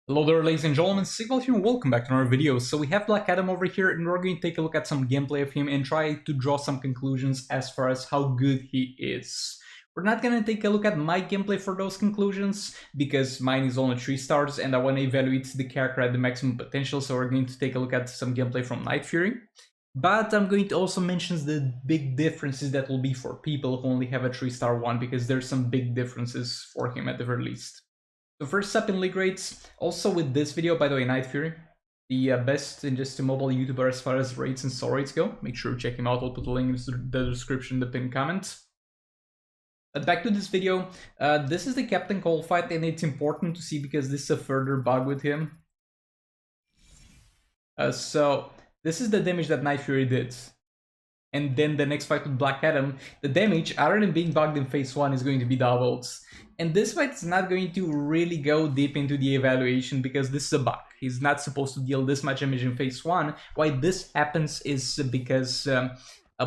Hello there, ladies and gentlemen, Sigval here and welcome back to another video. So we have Black Adam over here and we're going to take a look at some gameplay of him and try to draw some conclusions as far as how good he is. We're not going to take a look at my gameplay for those conclusions because mine is only 3 stars and I want to evaluate the character at the maximum potential, so we're going to take a look at some gameplay from Night Fury. But I'm going to also mention the big differences that will be for people who only have a 3-star one, because there's some big differences for him at the very least. So first up in league rates, also with this video, by the way, Night Fury, the best in just a mobile YouTuber as far as rates and soul rates go. Make sure to check him out, I'll put the link in the description, the pinned comment. But back to this video, this is the Captain Cold fight, and it's important to see because this is a further bug with him. So this is the damage that Night Fury did. And then the next fight with Black Adam, the damage, other than being bugged in phase 1, is going to be doubled. And this fight is not going to really go deep into the evaluation because this is a bug. He's not supposed to deal this much damage in phase 1. Why this happens is because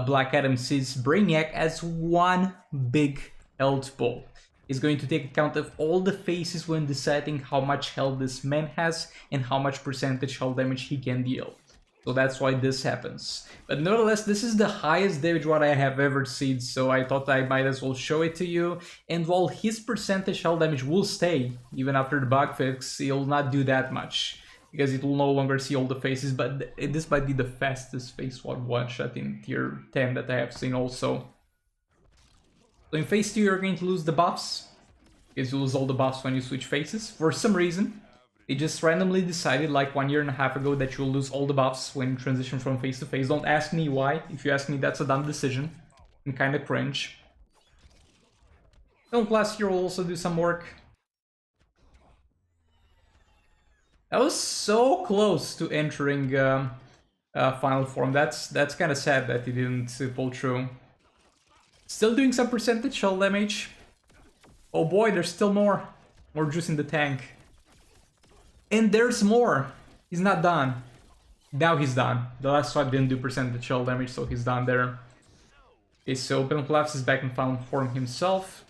Black Adam sees Brainiac as one big health ball. He's going to take account of all the phases when deciding how much health this man has and how much percentage health damage he can deal. So that's why this happens. But nevertheless, this is the highest damage what I have ever seen, so I thought I might as well show it to you. And while his percentage health damage will stay, even after the bug fix, he'll not do that much, because it will no longer see all the faces, but this might be the fastest phase 1 one-shot in tier 10 that I have seen also. So in phase 2 you're going to lose the buffs, because you lose all the buffs when you switch phases, for some reason. They just randomly decided like 1.5 years ago that you'll lose all the buffs when you transition from phase to phase. Don't ask me why. If you ask me, that's a dumb decision and kind of cringe. Film class here will also do some work. That was so close to entering final form. That's kind of sad that he didn't pull through. Still doing some percentage shell damage. Oh boy, there's still more. More juice in the tank. And there's more. He's not done. Now he's done. The last swipe didn't do percentage shell damage, so he's done there. Okay, so Ben Collapse is back in final form himself.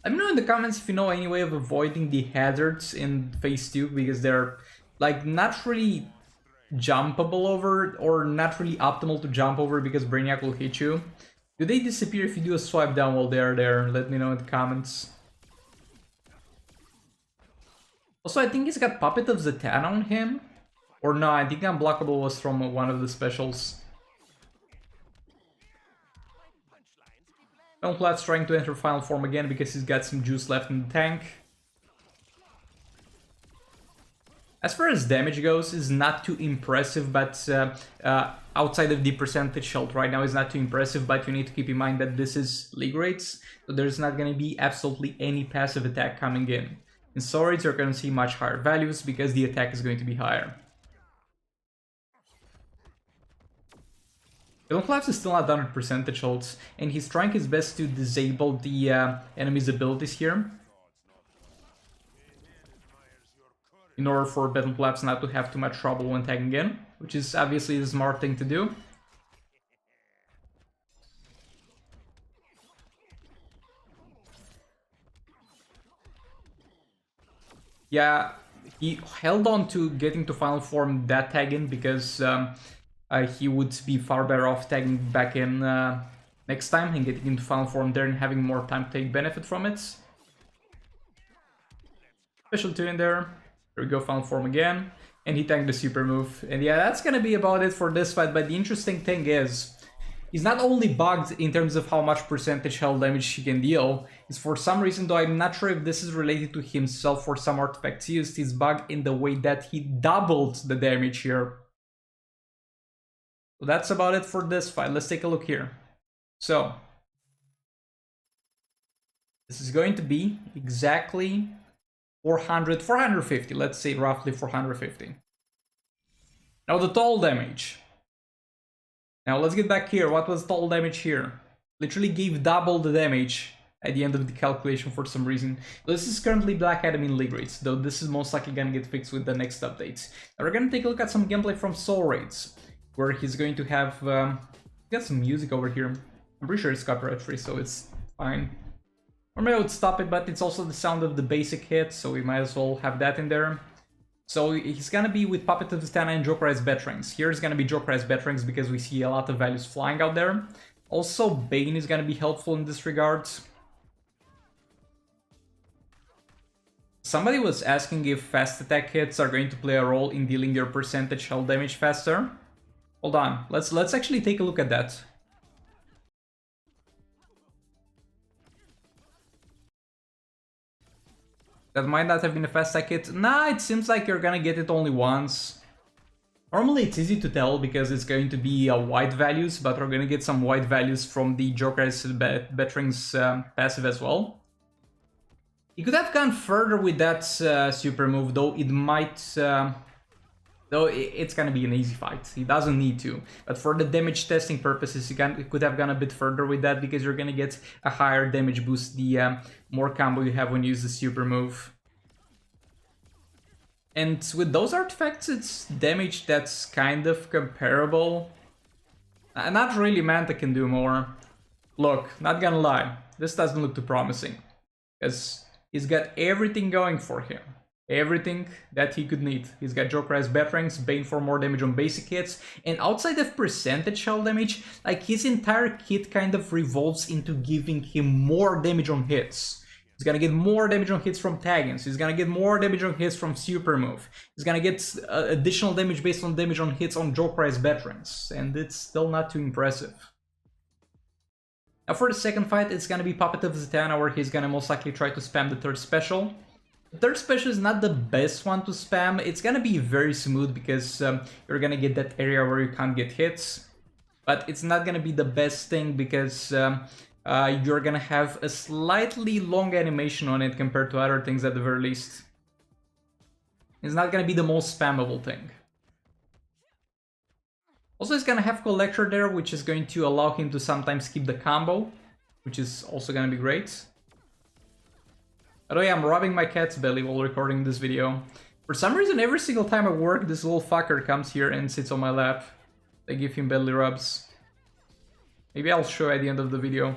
Let me know in the comments if you know any way of avoiding the hazards in phase 2, because they're like not really jumpable over, or not really optimal to jump over because Brainiac will hit you. Do they disappear if you do a swipe down while they're there? Let me know in the comments. Also, I think he's got Puppet of Zatanna on him. Or no, I think Unblockable was from one of the specials. Downplat's trying to enter final form again because he's got some juice left in the tank. As far as damage goes, is not too impressive, but outside of the percentage health right now is not too impressive, but you need to keep in mind that this is league rates, so there's not going to be absolutely any passive attack coming in. In soul rates, you're going to see much higher values because the attack is going to be higher. Collapse is still not done with percentage holds, and he's trying his best to disable the enemy's abilities here, in order for Battle Collapse not to have too much trouble when tagging in, which is obviously the smart thing to do. Yeah, he held on to getting to final form that tag in because he would be far better off tagging back in next time and getting into final form there and having more time to take benefit from it. Special 2 in there. There we go, final form again. And he tanked the super move. And yeah, that's gonna be about it for this fight, but the interesting thing is, he's not only bugged in terms of how much percentage health damage he can deal, is for some reason, though I'm not sure if this is related to himself or some artifacts used, he's bugged in the way that he doubled the damage here. So that's about it for this fight. Let's take a look here. So this is going to be exactly 450, let's say roughly 450. Now the total damage. Now let's get back here. What was total damage here? Literally gave double the damage at the end of the calculation for some reason. So this is currently Black Adam in league rates, though this is most likely gonna get fixed with the next updates. Now we're gonna take a look at some gameplay from soul rates, where he's going to have got some music over here. I'm pretty sure it's copyright free, so it's fine. Or maybe I would stop it, but it's also the sound of the basic hit, so we might as well have that in there. So he's gonna be with Puppet of Zatanna and Jokerized Batarang. Here's gonna be Jokerized Batarang because we see a lot of values flying out there. Also, Bane is gonna be helpful in this regard. Somebody was asking if fast attack hits are going to play a role in dealing your percentage health damage faster. Hold on, let's actually take a look at that. That might not have been a fast attack hit. Nah, it seems like you're gonna get it only once. Normally it's easy to tell because it's going to be white values, but we're gonna get some white values from the Jokerized Batarang's passive as well. He could have gone further with that super move, though it might... though it's gonna be an easy fight. He doesn't need to. But for the damage testing purposes, he could have gone a bit further with that because you're gonna get a higher damage boost the more combo you have when you use the super move. And with those artifacts, it's damage that's kind of comparable. Not really, Manta can do more. Look, not gonna lie, this doesn't look too promising. Because he's got everything going for him. Everything that he could need. He's got Jokerized Batarang, Bane for more damage on basic hits, and outside of percentage health damage, like his entire kit kind of revolves into giving him more damage on hits. He's gonna get more damage on hits from taggings, he's gonna get more damage on hits from super move, he's gonna get additional damage based on damage on hits on Jokerized Batarang, and it's still not too impressive. Now for the second fight, it's gonna be Puppet of Zatanna, where he's gonna most likely try to spam the third special. The third special is not the best one to spam. It's gonna be very smooth because you're gonna get that area where you can't get hits. But it's not gonna be the best thing because you're gonna have a slightly long animation on it compared to other things at the very least. It's not gonna be the most spammable thing. Also, it's gonna have Collector there, which is going to allow him to sometimes keep the combo, which is also gonna be great. By the way, I'm rubbing my cat's belly while recording this video. For some reason, every single time I work, this little fucker comes here and sits on my lap. I give him belly rubs. Maybe I'll show at the end of the video.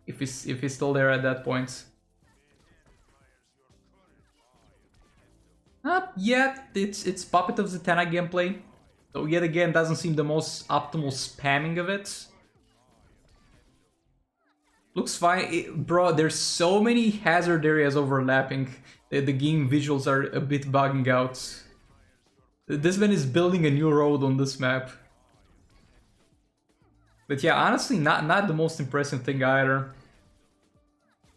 If he's still there at that point. Yeah, it's Puppet of Zatanna gameplay. So yet again, doesn't seem the most optimal spamming of it. Looks fine. Bro, there's so many hazard areas overlapping. The game visuals are a bit bugging out. This man is building a new road on this map. But yeah, honestly, not the most impressive thing either.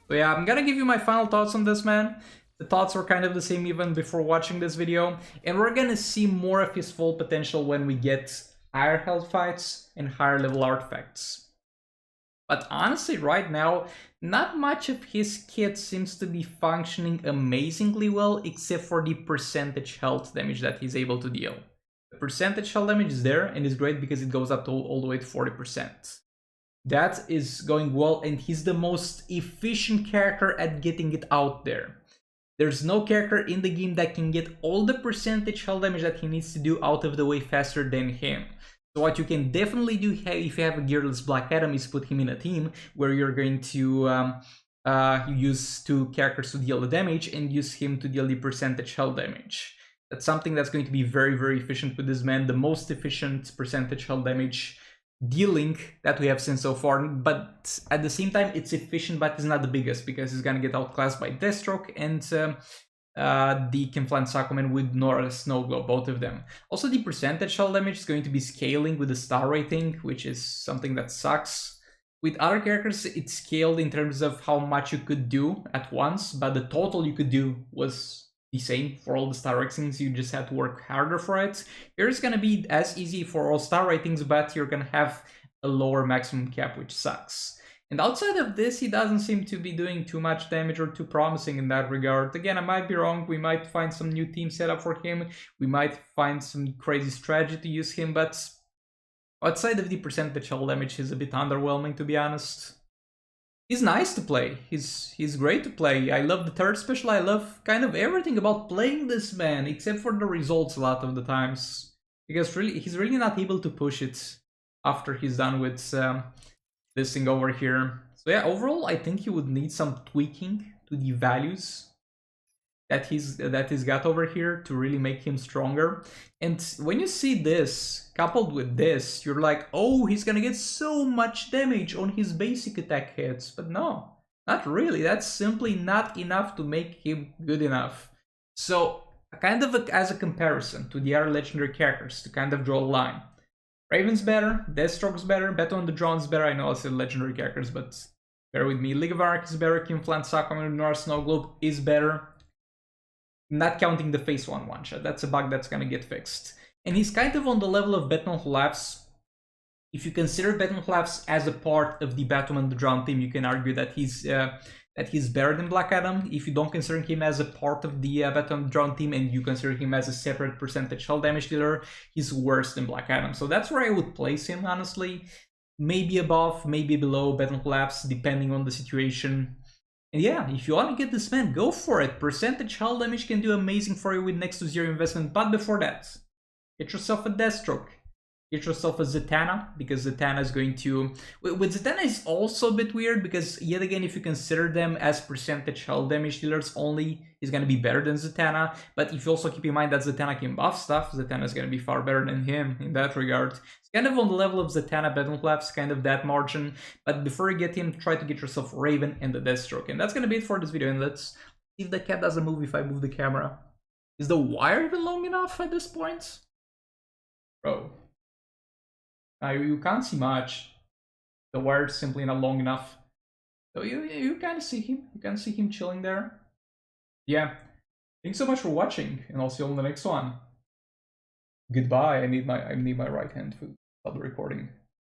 So yeah, I'm gonna give you my final thoughts on this man. The thoughts were kind of the same even before watching this video. And we're gonna see more of his full potential when we get higher health fights and higher level artifacts. But honestly, right now, not much of his kit seems to be functioning amazingly well, except for the percentage health damage that he's able to deal. The percentage health damage is there, and it's great because it goes up to all the way to 40%. That is going well, and he's the most efficient character at getting it out there. There's no character in the game that can get all the percentage health damage that he needs to do out of the way faster than him. So what you can definitely do if you have a gearless Black Adam is put him in a team where you're going to use two characters to deal the damage and use him to deal the percentage health damage. That's something that's going to be very, very efficient with this man. The most efficient percentage health damage dealing that we have seen so far. But at the same time, it's efficient, but it's not the biggest because he's going to get outclassed by Deathstroke and the Kinflint Sakuman with Nora Snowglow, both of them. Also, the percentage health damage is going to be scaling with the star rating, which is something that sucks. With other characters, it's scaled in terms of how much you could do at once, but the total you could do was the same for all the star ratings. You just had to work harder for it. Here it's gonna be as easy for all star ratings, but you're gonna have a lower maximum cap, which sucks. And outside of this, he doesn't seem to be doing too much damage or too promising in that regard. Again, I might be wrong. We might find some new team setup for him. We might find some crazy strategy to use him, but outside of the percentage health damage, he's a bit underwhelming, to be honest. He's nice to play. He's great to play. I love the third special. I love kind of everything about playing this man, except for the results a lot of the times. Because he's really not able to push it after he's done with this thing over here. So yeah, overall, I think you would need some tweaking to the values that he's got over here to really make him stronger. And when you see this coupled with this, you're like, oh, he's gonna get so much damage on his basic attack hits. But no, not really. That's simply not enough to make him good enough. So kind of as a comparison to the other legendary characters, to kind of draw a line. Raven's better, Deathstroke's better, Baton the Drone's better. I know I said legendary characters, but bear with me. League of Arc is better, Kim Flan Sakura Nora Snow Globe is better. Not counting the phase 1 one-shot. That's a bug that's gonna get fixed. And he's kind of on the level of Beton Hlafs. If you consider Beton Hlafs as a part of the Batum and the Drown team, you can argue that he's better than Black Adam. If you don't consider him as a part of the Batum and the Drown team and you consider him as a separate percentage hull damage dealer, he's worse than Black Adam. So that's where I would place him, honestly. Maybe above, maybe below Beton Hlafs, depending on the situation. And yeah, if you want to get this man, go for it. Percentage hull damage can do amazing for you with next to zero investment. But before that, get yourself a Deathstroke. Get yourself a Zatanna, because Zatanna is going to... With Zatanna is also a bit weird, because yet again, if you consider them as percentage hull damage dealers only, he's going to be better than Zatanna. But if you also keep in mind that Zatanna can buff stuff, Zatanna is going to be far better than him in that regard. It's kind of on the level of Zatanna, Battle Hlafs, kind of that margin. But before you get him, try to get yourself Raven and the Deathstroke. And that's going to be it for this video. And let's see if the cat doesn't move if I move the camera. Is the wire even long enough at this point? Bro. You can't see much. The wire is simply not long enough. So you can see him. You can see him chilling there. Yeah. Thanks so much for watching, and I'll see you on the next one. Goodbye. I need my right hand to stop the recording.